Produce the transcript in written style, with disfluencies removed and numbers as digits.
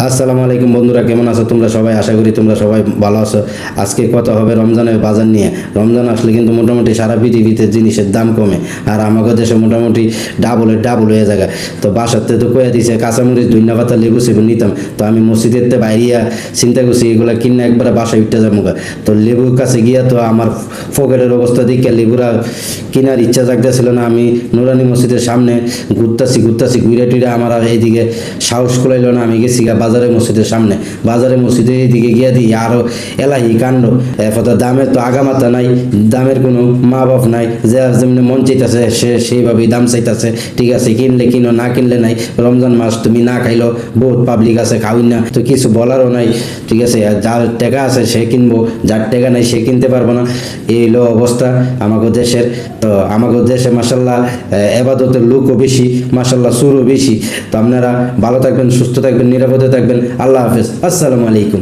আসসালামু আলাইকুম বন্ধুরা, কেমন আছো তোমরা সবাই? আশা করি তোমরা সবাই ভালো আছো। আজকে কথা হবে রমজানের বাজার নিয়ে। রমজান আসলে কিন্তু মোটামুটি সারা পৃথিবীতে জিনিসের দাম কমে, আর আমাদের দেশে মোটামুটি ডাবল হয়ে যায়। তো বাসাতে তো কয়ে দিছে কাঁচামরিচ, ধনিয়া পাতা, লেবু সেবু নিতাম। তো আমি মসজিদের বাইরিয়া চিন্তা করছি এগুলা কিনে একবারে বাসায় উঠতে যাবো। তো লেবুর কাছে গিয়া তো আমার পকেটের অবস্থা দেখে লেবুরা কেনার ইচ্ছা জাগতেছিল না। আমি নুরানি মসজিদের সামনে ঘুরতাছি ঘুরে টুরে আমার আর এইদিকে সাহস কুলাইল না। আমি গেছি বাজারে মসজিদের সামনে, বাজারে মসজিদের এইদিকে গিয়া দিই আরো এলাহি কাণ্ড। এরপর দামের তো আগামাতা নাই, দামের কোনো মা বাপ নাই, যে যেমনি মন চাইতেছে সে সেইভাবেই দাম চাইতেছে। ঠিক আছে, কিনলে কিনো, না কিনলে নাই। রমজান মাস তুমি না খাইলো, বহুত পাবলিক আছে খাওয়াই না, তো কিছু বলারও নাই। ঠিক আছে, যার টাকা আছে সে কিনবো, যার টাকা নাই সে কিনতে পারবো না। এই হলো অবস্থা আমাদের দেশের। তো আমাদের দেশে মাসাল্লাহ এবাদতের লোকও বেশি, মাসাল্লাহ সুরও বেশি। তো আপনারা ভালো থাকবেন, সুস্থ থাকবেন, নিরাপদে থাকবেন। আল্লাহ হাফেজ, আসসালামু আলাইকুম।